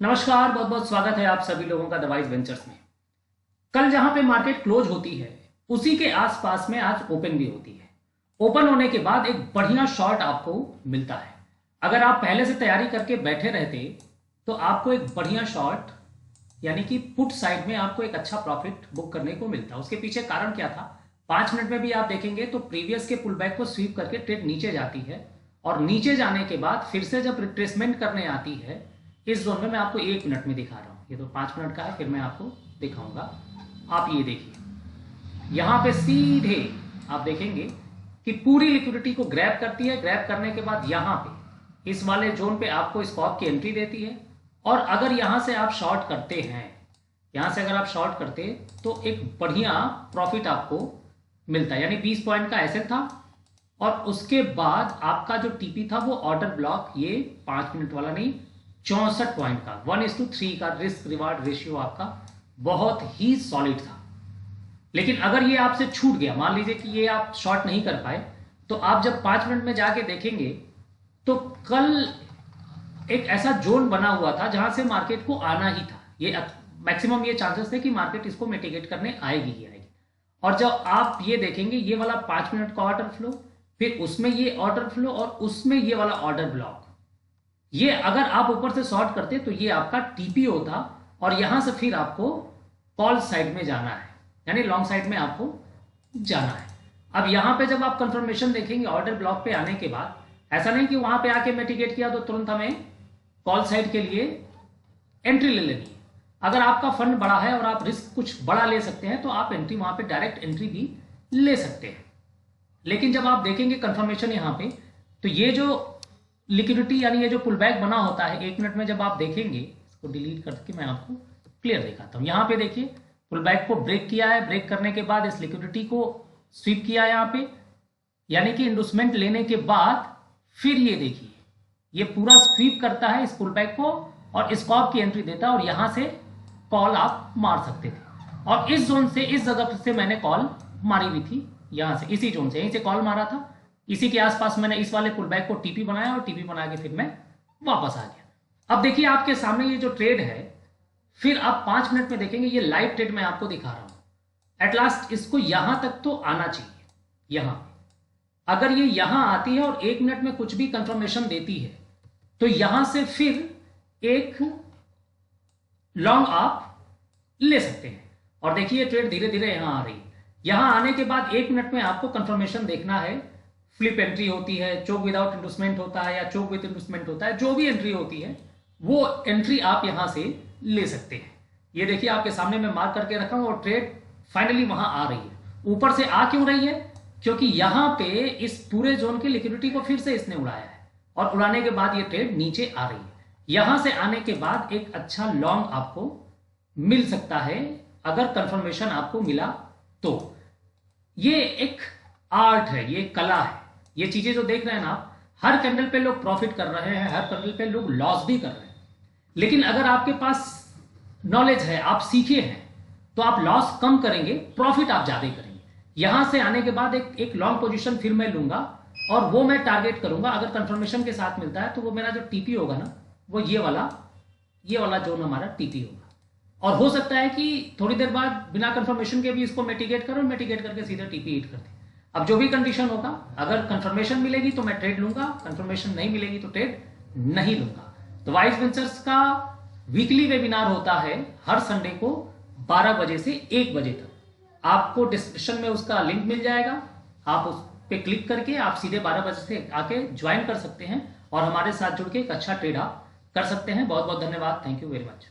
नमस्कार, बहुत बहुत स्वागत है आप सभी लोगों का द वाइज वेंचर्स में। कल जहां पे मार्केट क्लोज होती है उसी के आसपास में आज ओपन भी होती है। ओपन होने के बाद एक बढ़िया शॉर्ट आपको मिलता है। अगर आप पहले से तैयारी करके बैठे रहते तो आपको एक बढ़िया शॉर्ट यानी कि पुट साइड में आपको एक अच्छा प्रॉफिट बुक करने को मिलता। उसके पीछे कारण क्या था, 5 मिनट में भी आप देखेंगे तो प्रीवियस के पुल बैक को स्वीप करके ट्रेड नीचे जाती है और नीचे जाने के बाद फिर से जब रिट्रेसमेंट करने आती है इस जोन में मैं आपको 1 मिनट में दिखा रहा हूं। ये तो 5 मिनट का है, फिर मैं आपको दिखाऊंगा। आप ये देखिए, यहां पे सीधे आप देखेंगे कि पूरी लिक्विडिटी को ग्रैब करती है। ग्रैब करने के बाद यहां पे इस वाले जोन पे आपको स्टॉप की एंट्री देती है और अगर यहां से आप शॉर्ट करते हैं, यहां से अगर आप शॉर्ट करते तो एक बढ़िया प्रॉफिट आपको मिलता है। यानी 20 पॉइंट का एसएल था और उसके बाद आपका जो टीपी था वो ऑर्डर ब्लॉक, ये 5 मिनट वाला नहीं, 64 पॉइंट का 1:3 का रिस्क रिवार्ड रेशियो आपका बहुत ही सॉलिड था। लेकिन अगर ये आपसे छूट गया, मान लीजिए कि ये आप शॉर्ट नहीं कर पाए, तो आप जब 5 मिनट में जाके देखेंगे तो कल एक ऐसा जोन बना हुआ था जहां से मार्केट को आना ही था। ये मैक्सिमम ये चांसेस थे कि मार्केट इसको मिटिगेट करने आएगी ही आएगी। और जब आप ये देखेंगे ये वाला 5 मिनट का ऑर्डर फ्लो, फिर उसमें ये ऑर्डर फ्लो और उसमें ये वाला ऑर्डर ब्लॉक, ये अगर आप ऊपर से शॉर्ट करते तो ये आपका टीपी होता और यहां से फिर आपको कॉल साइड में जाना है, यानी लॉन्ग साइड में आपको जाना है। अब यहां पे जब आप कंफर्मेशन देखेंगे ऑर्डर ब्लॉक पे आने के बाद, ऐसा नहीं कि वहां पे आके मिटिगेट किया तो तुरंत हमें कॉल साइड के लिए एंट्री ले लेनी है। अगर आपका फंड बड़ा है और आप रिस्क कुछ बड़ा ले सकते हैं तो आप एंट्री वहां पे डायरेक्ट एंट्री भी ले सकते हैं। लेकिन जब आप देखेंगे कंफर्मेशन यहां पे, तो ये जो लिक्विडिटी यानी ये जो पुल बैक बना होता है 1 मिनट में जब आप देखेंगे, इसको डिलीट करके मैं आपको क्लियर दिखाता हूं। यहां पे देखिए पुल बैक को ब्रेक किया है, ब्रेक करने के बाद इस लिक्विडिटी को स्वीप किया है यहां पे, यानी कि इंडोसमेंट लेने के बाद फिर ये देखिए ये पूरा स्वीप करता है इस पुल बैक को और स्टॉप की एंट्री देता है और यहां से कॉल आप मार सकते थे। और इस जोन से, इस जगह से मैंने कॉल मारी हुई थी, यहां से इसी जोन से यहीं से कॉल मारा था। इसी के आसपास मैंने इस वाले पुल बैक को टीपी बनाया और टीपी बना के फिर मैं वापस आ गया। अब देखिए आपके सामने ये जो ट्रेड है, फिर आप 5 मिनट में देखेंगे ये लाइव ट्रेड मैं आपको दिखा रहा हूं। एट लास्ट इसको यहां तक तो आना चाहिए। यहां अगर ये यहां आती है और 1 मिनट में कुछ भी कंफर्मेशन देती है तो यहां से फिर एक लॉन्ग आप ले सकते हैं। और देखिए ट्रेड धीरे धीरे यहां आ रही है। यहां आने के बाद 1 मिनट में आपको कंफर्मेशन देखना है, फ्लिप एंट्री होती है, चोक विदाउट इंडोसमेंट होता है या चोक विद इंडोसमेंट होता है, जो भी एंट्री होती है वो एंट्री आप यहां से ले सकते हैं। ये देखिए आपके सामने मैं मार्क करके रखा हूं और ट्रेड फाइनली वहां आ रही है। ऊपर से आ क्यों रही है? क्योंकि यहां पे इस पूरे जोन की लिक्विडिटी को फिर से इसने उड़ाया है और उड़ाने के बाद ये ट्रेड नीचे आ रही है। यहां से आने के बाद एक अच्छा लॉन्ग आपको मिल सकता है अगर कंफर्मेशन आपको मिला तो। ये एक आर्ट है, ये कला है। ये चीजें जो देख रहे हैं ना आप, हर कैंडल पे लोग प्रॉफिट कर रहे हैं, हर कैंडल पे लोग लॉस भी कर रहे हैं। लेकिन अगर आपके पास नॉलेज है, आप सीखे हैं, तो आप लॉस कम करेंगे, प्रॉफिट आप ज्यादा करेंगे। यहां से आने के बाद एक लॉन्ग पोजीशन फिर मैं लूंगा और वो मैं टारगेट करूंगा। अगर कंफर्मेशन के साथ मिलता है तो वो मेरा जो टीपी होगा ना, वो ये वाला जोन हमारा टीपी होगा। और हो सकता है कि थोड़ी देर बाद बिना कंफर्मेशन के भी इसको मिटिगेट करो, मिटिगेट करके सीधे टीपी हिट कर दे। अब जो भी कंडीशन होगा, अगर कंफर्मेशन मिलेगी तो मैं ट्रेड लूंगा, कंफर्मेशन नहीं मिलेगी तो ट्रेड नहीं लूंगा। तो वाइज वेंचर्स का वीकली वेबिनार होता है हर संडे को 12 बजे से 1 बजे तक। आपको डिस्क्रिप्शन में उसका लिंक मिल जाएगा, आप उस पर क्लिक करके आप सीधे 12 बजे से आके ज्वाइन कर सकते हैं और हमारे साथ जुड़ के एक अच्छा ट्रेड आप कर सकते हैं। बहुत बहुत धन्यवाद, थैंक यू वेरी मच।